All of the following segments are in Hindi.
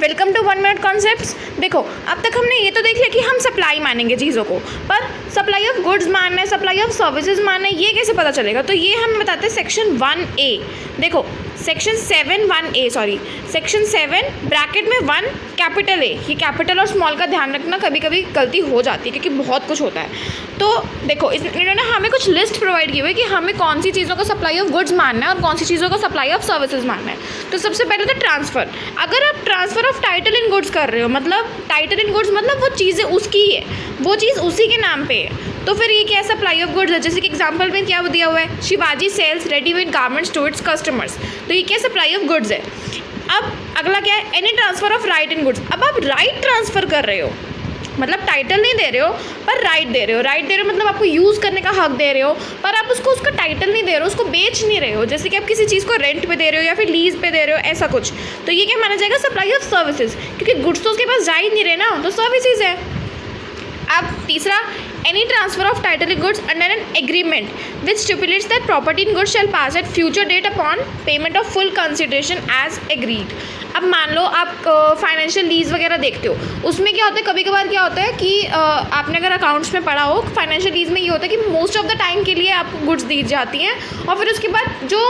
Welcome to 1 minute concepts. देखो, अब तक हमने ये तो देख लिया कि हम सप्लाई मानेंगे चीज़ों को, पर सप्लाई ऑफ गुड्स मानना है, सप्लाई ऑफ सर्विसेज मानना है, ये कैसे पता चलेगा? तो ये हमें बताते हैं सेक्शन 1A। देखो, सेक्शन 7 ब्रैकेट में 1 कैपिटल ए, ये कैपिटल और स्मॉल का ध्यान रखना, कभी कभी गलती हो जाती है क्योंकि बहुत कुछ होता है। तो देखो, इन्होंने हमें कुछ लिस्ट प्रोवाइड की हुई है कि हमें कौन सी चीज़ों का सप्लाई ऑफ गुड्स मानना है और कौन सी चीज़ों का सप्लाई ऑफ सर्विसेज मानना है। तो सबसे पहले तो ट्रांसफ़र। अगर आप transfer of title in goods कर रहे हो, मतलब टाइटल इन गुड्स मतलब वो चीज़ें उसकी है, वो चीज़ उसी के नाम पे है, तो फिर ये क्या है? सप्लाई ऑफ गुड्स है। जैसे कि एग्जांपल में क्या दिया हुआ है, Shivaji sells readymade garments to its customers, तो ये क्या सप्लाई ऑफ गुड्स है। अब अगला क्या है? Any transfer of right in goods. अब आप राइट ट्रांसफ़र कर रहे हो, मतलब टाइटल नहीं दे रहे हो पर राइट दे रहे हो। राइट दे रहे हो मतलब आपको यूज़ करने का हक दे रहे हो, पर आप उसको उसका टाइटल नहीं दे रहे हो, उसको बेच नहीं रहे हो। जैसे कि आप किसी चीज़ को रेंट पे दे रहे हो या फिर लीज पे दे रहे हो, ऐसा कुछ। तो ये क्या माना जाएगा? सप्लाई ऑफ सर्विसेज, क्योंकि गुड्स तो उसके पास जा ही नहीं रहे ना, तो सर्विसेज है। अब तीसरा, any transfer of title in goods under an agreement which stipulates that property in goods shall pass at future date upon payment of full consideration as agreed. अब मान लो आप फाइनेंशियल लीज वगैरह देखते हो, उसमें क्या होता है, कभी कभार क्या होता है कि आपने अगर अकाउंट्स में पढ़ा हो, फाइनेंशियल लीज में ये होता है कि मोस्ट ऑफ द टाइम के लिए आपको गुड्स दी जाती हैं और फिर उसके बाद जो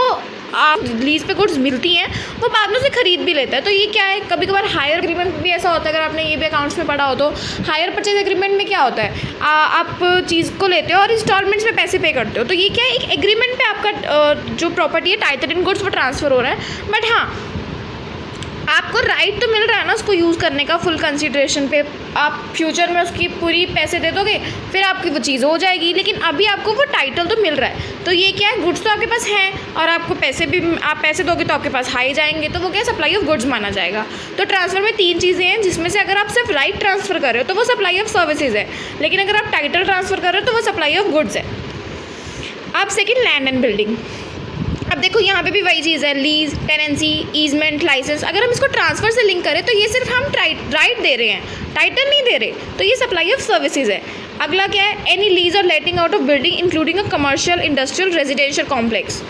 आप लीज पे गुड्स मिलती हैं वो बाद में उसे खरीद भी लेता है। तो ये क्या है? कभी कभार हायर एग्रीमेंट भी ऐसा होता है, अगर आपने ये भी अकाउंट्स में पढ़ा हो तो। हायर परचेज एग्रीमेंट में क्या होता है, आप चीज़ को लेते हो और इंस्टॉलमेंट्स में पैसे पे करते हो। तो ये क्या है? एक एग्रीमेंट पे आपका जो प्रॉपर्टी है टाइटल इन गुड्स वो ट्रांसफ़र हो रहा है। बट हाँ, आपको राइट तो मिल रहा है ना उसको यूज़ करने का फुल कंसिडरेशन पे। आप फ्यूचर में उसकी पूरी पैसे दे दोगे, फिर आपकी वो चीज़ हो जाएगी, लेकिन अभी आपको वो टाइटल तो मिल रहा है। तो ये क्या है? गुड्स तो आपके पास हैं और आपको पैसे भी, आप पैसे दोगे तो आपके पास हाई जाएंगे, तो वो क्या है? सप्लाई ऑफ गुड्स माना जाएगा। तो ट्रांसफ़र में 3 चीज़ें हैं, जिसमें से अगर आप सिर्फ राइट ट्रांसफ़र कर रहे हो तो वो सप्लाई ऑफ सर्विसेज है, लेकिन अगर आप टाइटल ट्रांसफ़र कर रहे हो तो वो सप्लाई ऑफ गुड्स है। अब सेकेंड, लैंड एंड बिल्डिंग। अब देखो, यहाँ पे भी वही चीज़ है, लीज, टेनेंसी, ईजमेंट, लाइसेंस। अगर हम इसको ट्रांसफ़र से लिंक करें तो ये सिर्फ हम राइट दे रहे हैं, टाइटल नहीं दे रहे, तो ये सप्लाई ऑफ सर्विसेज है। अगला क्या है? एनी लीज और लेटिंग out of building including a commercial, industrial, residential complex.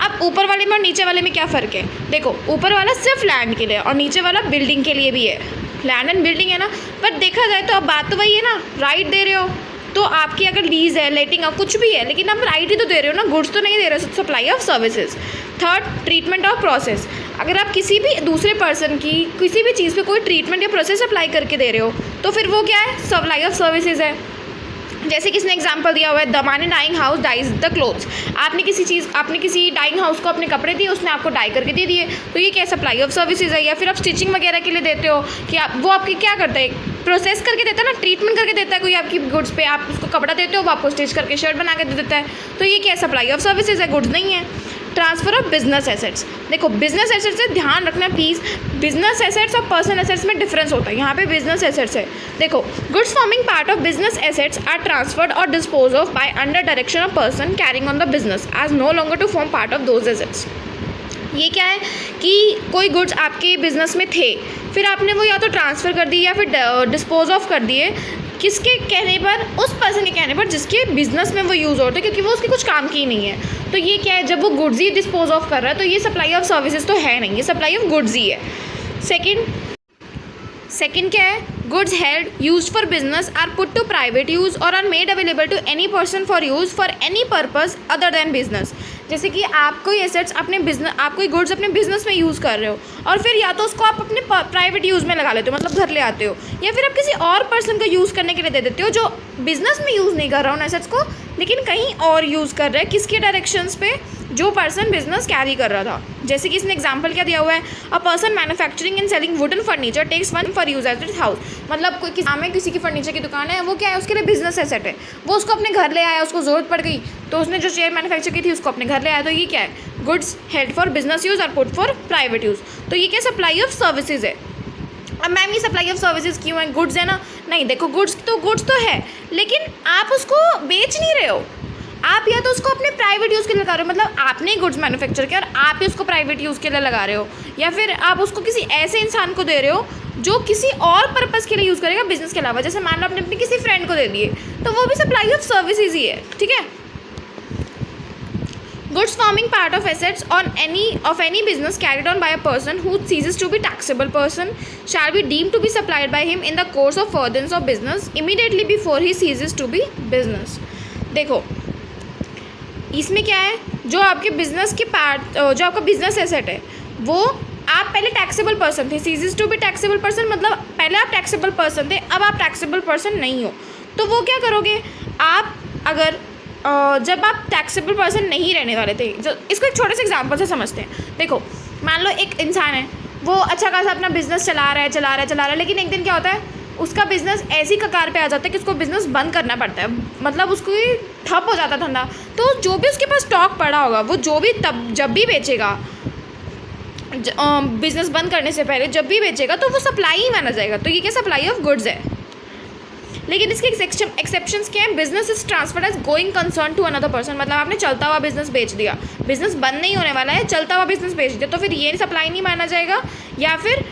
अब ऊपर वाले में और नीचे वाले में क्या फ़र्क है? देखो, ऊपर वाला सिर्फ लैंड के लिए और नीचे वाला बिल्डिंग के लिए भी है। लैंड एंड बिल्डिंग है ना, पर देखा जाए तो अब बात तो वही है ना, राइट दे रहे हो तो आपकी अगर लीज है, लेटिंग कुछ भी है, लेकिन आप राइट ही तो दे रहे हो ना, गुड्स तो नहीं दे रहे हो, supply of services. Third, treatment of process. अगर आप किसी भी दूसरे पर्सन की किसी भी चीज़ पे कोई ट्रीटमेंट या प्रोसेस अप्लाई करके दे रहे हो तो फिर वो क्या है? सप्लाई ऑफ सर्विसेज है। जैसे किसने एग्जांपल दिया हुआ है, the man in dyeing house dyes the clothes. आपने किसी डाइंग हाउस को अपने कपड़े दिए, उसने आपको डाई करके दे दिए, तो ये क्या? सप्लाई ऑफ सर्विसेज है। या फिर आप स्टिचिंग वगैरह के लिए देते हो कि वो आपकी क्या करता है? प्रोसेस करके देता है ना, ट्रीटमेंट करके देता है कोई आपकी गुड्स पे, आप उसको कपड़ा देते हो, वो आपको स्टिच करके शर्ट बना के दे देता है, तो ये क्या है? सप्लाई ऑफ सर्विसेज है, गुड्स नहीं है। Transfer of business assets. देखो, बिजनेस एसेट्स से ध्यान रखना प्लीज़, बिजनेस एसेट्स और पर्सनल एसेट्स में डिफरेंस होता है। यहाँ पे बिजनेस एसेट्स है। देखो, goods forming part of business assets are transferred और dispose of by under direction of person carrying on the business as no longer to form part of those assets. ये क्या है कि कोई गुड्स आपके बिजनेस में थे, फिर आपने वो या तो ट्रांसफ़र कर दिए या फिर डिस्पोज ऑफ कर दिए। किसके कहने पर? उस पर्सन के कहने पर जिसके बिजनेस में वो यूज़ होता है, क्योंकि वो उसके कुछ काम की नहीं है। तो ये क्या है? जब वो गुड्स ही डिस्पोज ऑफ कर रहा है तो ये सप्लाई ऑफ सर्विसेज तो है नहीं, ये सप्लाई ऑफ गुड्स ही है। सेकेंड क्या है? Goods held used for business are put to private use और are made available to any person for use for any purpose other than business. जैसे कि आप कोई एसेट्स अपने बिजनेस, आप कोई गुड्स अपने बिजनेस में यूज़ कर रहे हो और फिर या तो उसको आप अपने प्राइवेट यूज़ में लगा लेते हो, मतलब घर ले आते हो, या फिर आप किसी और पर्सन को यूज़ करने के लिए दे देते हो जो बिजनेस में यूज़ नहीं कर रहा उन एसेट्स को, लेकिन कहीं और यूज़ कर रहा है। किसके डायरेक्शंस पे? जो पर्सन बिजनेस कैरी कर रहा था। जैसे कि इसने एग्जांपल क्या दिया हुआ है, a person manufacturing and selling wooden furniture takes one for use at its house. मतलब कोई किसी की फर्नीचर की दुकान है, वो क्या है? उसके लिए बिजनेस एसेट है, वो उसको अपने घर ले आया, उसको ज़रूरत पड़ गई तो उसने जो चेयर मैन्युफैक्चर की थी उसको अपने घर ले आया, तो ये क्या है? Goods held for business use और पुट फॉर प्राइवेट यूज़। तो ये क्या? सप्लाई ऑफ सर्विसेज है। अब मैम ये सप्लाई ऑफ सर्विसेज क्यों है? गुड्स है ना? नहीं, देखो, गुड्स तो है, लेकिन आप उसको बेच नहीं रहे हो, आप या तो उसको अपने प्राइवेट यूज़ के लिए लगा रहे हो, मतलब आपने गुड्स मैन्युफैक्चर किया और आप ही उसको प्राइवेट यूज़ के लिए लगा रहे हो, या फिर आप उसको किसी ऐसे इंसान को दे रहे हो जो किसी और पर्पज़ के लिए यूज़ करेगा बिजनेस के अलावा। जैसे मान लो आपने अपने किसी फ्रेंड को दे दिए, तो वो भी सप्लाई ऑफ सर्विसेज ही है। ठीक है, Goods forming part of assets on any business carried on by a person who ceases to be taxable person shall be deemed to be supplied by him in the course of furtherance of business immediately before he ceases to be business. देखो इसमें क्या है, जो आपके बिजनेस के पार्ट, जो आपका बिजनेस एसेट है वो आप पहले टैक्सेबल पर्सन थे, ceases to be taxable person मतलब पहले आप टैक्सेबल पर्सन थे, अब आप टैक्सेबल पर्सन नहीं हो, तो वो क्या करोगे आप, अगर जब आप टैक्सेबल पर्सन नहीं रहने वाले थे, इसको एक छोटे से एग्जांपल से समझते हैं। देखो मान लो एक इंसान है, वो अच्छा खासा अपना बिजनेस चला रहा है, लेकिन एक दिन क्या होता है, उसका बिजनेस ऐसी कगार पे आ जाता है कि उसको बिजनेस बंद करना पड़ता है, मतलब उसको ही ठप हो जाता धंधा। तो जो भी उसके पास स्टॉक पड़ा होगा वो जो भी जब भी बेचेगा, बिजनेस बंद करने से पहले जब भी बेचेगा तो वो सप्लाई ही माना जाएगा। तो ये क्या सप्लाई ऑफ गुड्स है। लेकिन इसके एक्सेप्शंस क्या है, business is transferred as going concern to another person, मतलब आपने चलता हुआ बिजनेस बेच दिया, बिजनेस बंद नहीं होने वाला है, चलता हुआ बिजनेस बेच दिया, तो फिर ये सप्लाई नहीं माना जाएगा। या फिर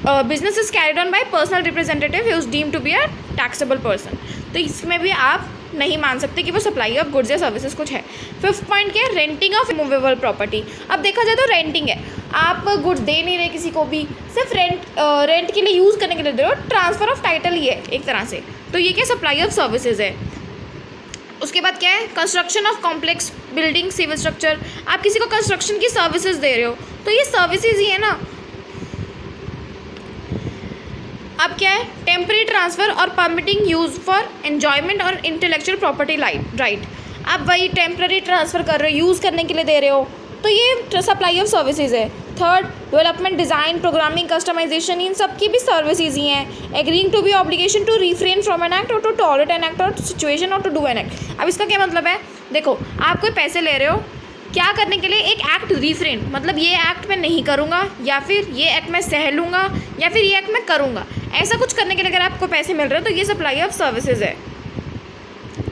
business is carried on by personal representative who is deemed to be a taxable person, तो इसमें भी आप नहीं मान सकते कि वो सप्लाई ऑफ गुड्स या सर्विसेज कुछ है। 5th पॉइंट क्या है, रेंटिंग ऑफ मूवेबल प्रॉपर्टी। अब देखा जाए तो रेंटिंग है, आप गुड्स दे नहीं रहे किसी को भी, सिर्फ रेंट के लिए यूज़ करने के लिए दे रहे हो, ट्रांसफ़र ऑफ टाइटल ही है एक तरह से, तो ये क्या सप्लाई ऑफ सर्विसेज है। उसके बाद क्या है, construction of complex building civil structure, आप किसी को कंस्ट्रक्शन की सर्विसेज दे रहे हो तो ये सर्विसेज ही है ना। अब क्या है, टेम्परेरी ट्रांसफ़र और परमिटिंग यूज़ फॉर एन्जॉयमेंट और इंटेलेक्चुअल प्रॉपर्टी राइट, आप वही टेम्परेरी ट्रांसफ़र कर रहे हो, यूज़ करने के लिए दे रहे हो, तो ये सप्लाई ऑफ सर्विसेज है। 3rd, development, design, programming, customization, इन सब की भी सर्विसेज ही हैं। Agreeing to be obligation to refrain from an act और टू टॉलरेट एन एक्ट और सिचुएशन और टू डू एन एक्ट। अब इसका क्या मतलब है, देखो आप कोई पैसे ले रहे हो क्या करने के लिए, एक एक्ट रिफ्रेन मतलब ये एक्ट मैं नहीं करूँगा, या फिर ये एक्ट मैं सह लूँगा, या फिर ये एक्ट मैं करूँगा, ऐसा कुछ करने के लिए अगर आपको पैसे मिल रहे हो तो ये सप्लाई ऑफ सर्विसेज है।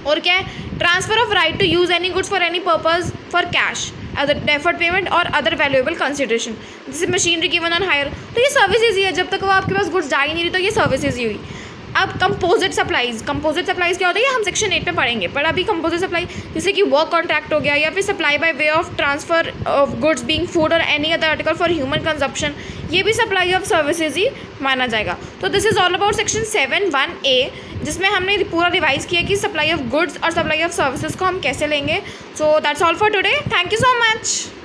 और क्या है, transfer of right to use any goods for any purpose for cash other deferred payment और अदर वैल्यूएबल कंसिडरेशन, जैसे मशीनरी गिवन ऑन हायर, तो ये सर्विसेज ही है, जब तक वो आपके पास गुड्स जा ही नहीं रही तो ये सर्विसेज ही हुई। अब कंपोजिट सप्लाईज क्या होता है, ये हम सेक्शन 8 में पढ़ेंगे, पर अभी कंपोजिट सप्लाई जैसे कि वर्क कॉन्ट्रैक्ट हो गया, या फिर supply by way of transfer of goods being food और any other article for human consumption, ये भी सप्लाई ऑफ सर्विसेज ही माना जाएगा। तो this is all about section 7(1)(a), जिसमें हमने पूरा रिवाइज किया कि सप्लाई ऑफ गुड्स और सप्लाई ऑफ सर्विसेज को हम कैसे लेंगे। So that's all for today, thank you so much.